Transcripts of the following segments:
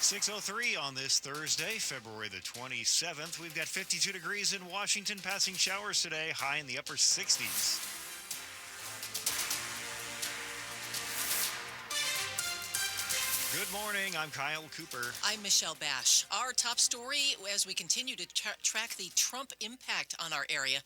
6:03 on this Thursday, February the 27th. We've got 52 degrees in Washington, passing showers today, high in the upper 60s. Good morning, I'm Kyle Cooper. I'm Michelle Basch. Our top story as we continue to track the Trump impact on our area.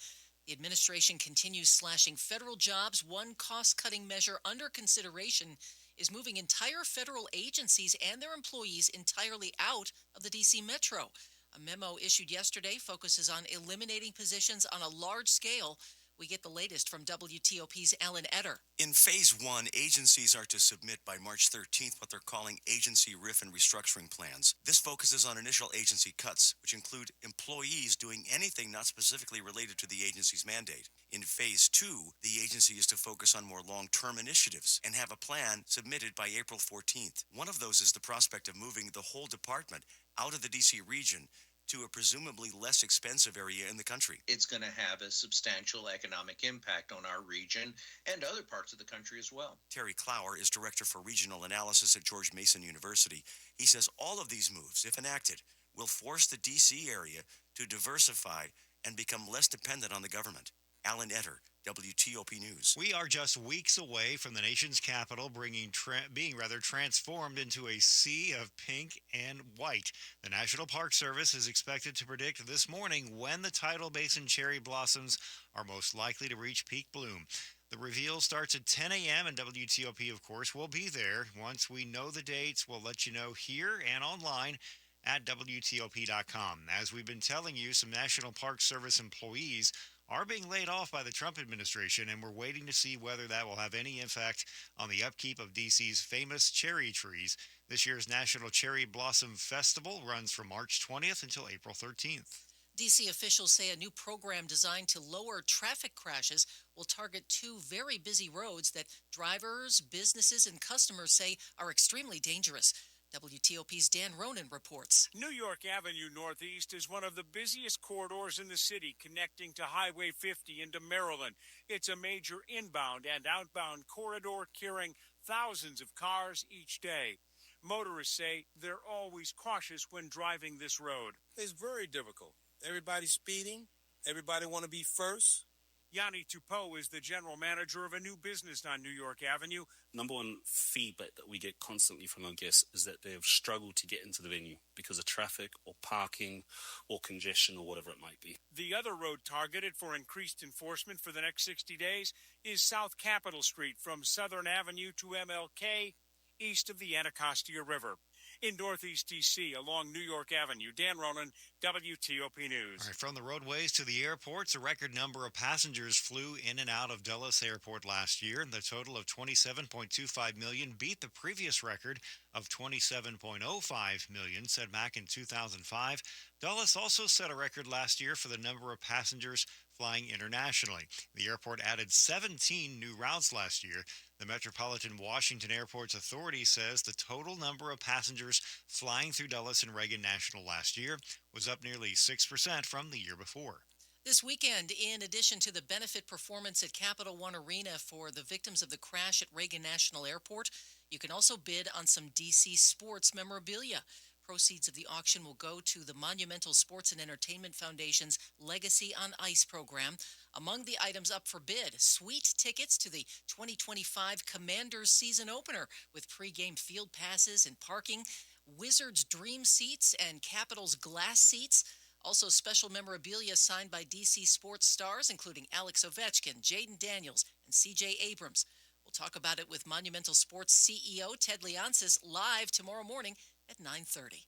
The administration continues slashing federal jobs. One cost-cutting measure under consideration is moving entire federal agencies and their employees entirely out of the D.C. metro. A memo issued yesterday focuses on eliminating positions on a large scale. We get the latest from WTOP's Alan Etter. In Phase 1, agencies are to submit by March 13th what they're calling agency RIF and restructuring plans. This focuses on initial agency cuts, which include employees doing anything not specifically related to the agency's mandate. In Phase 2, the agency is to focus on more long-term initiatives and have a plan submitted by April 14th. One of those is the prospect of moving the whole department out of the D.C. region to a presumably less expensive area in the country. It's going to have a substantial economic impact on our region and other parts of the country as well. Terry Clower is Director for Regional Analysis at George Mason University. He says all of these moves, if enacted, will force the D.C. area to diversify and become less dependent on the government. Alan Etter, WTOP News. We are just weeks away from the nation's capital being transformed into a sea of pink and white. The National Park Service is expected to predict this morning when the tidal basin cherry blossoms are most likely to reach peak bloom. The reveal starts at 10 a.m. and WTOP, of course, will be there. Once we know the dates, we'll let you know here and online at WTOP.com. As we've been telling you, some National Park Service employees are being laid off by the Trump administration, and we're waiting to see whether that will have any impact on the upkeep of D.C.'s famous cherry trees. This year's National Cherry Blossom Festival runs from March 20th until April 13th. D.C. officials say a new program designed to lower traffic crashes will target two very busy roads that drivers, businesses, and customers say are extremely dangerous. WTOP's Dan Ronan reports. New York Avenue Northeast is one of the busiest corridors in the city, connecting to Highway 50 into Maryland. It's a major inbound and outbound corridor carrying thousands of cars each day. Motorists say they're always cautious when driving this road. It's very difficult. Everybody's speeding. Everybody want to be first. Yanni Tupou is the general manager of a new business on New York Avenue. Number one feedback that we get constantly from our guests is that they've struggled to get into the venue because of traffic or parking or congestion or whatever it might be. The other road targeted for increased enforcement for the next 60 days is South Capitol Street from Southern Avenue to MLK, east of the Anacostia River. In Northeast D.C., along New York Avenue, Dan Ronan, WTOP News. All right, from the roadways to the airports, a record number of passengers flew in and out of Dulles Airport last year. The total of 27.25 million beat the previous record of 27.05 million set back in 2005. Dulles also set a record last year for the number of passengers flying internationally. The airport added 17 new routes last year. The Metropolitan Washington Airports Authority says the total number of passengers flying through Dulles and Reagan National last year was up nearly 6% from the year before. This weekend, in addition to the benefit performance at Capital One Arena for the victims of the crash at Reagan National Airport, you can also bid on some D.C. sports memorabilia. Proceeds of the auction will go to the Monumental Sports and Entertainment Foundation's Legacy on Ice program. Among the items up for bid, suite tickets to the 2025 Commanders season opener with pregame field passes and parking, Wizards Dream seats and Capitals glass seats. Also special memorabilia signed by D.C. sports stars, including Alex Ovechkin, Jaden Daniels, and C.J. Abrams. We'll talk about it with Monumental Sports CEO Ted Leonsis live tomorrow morning at 9:30.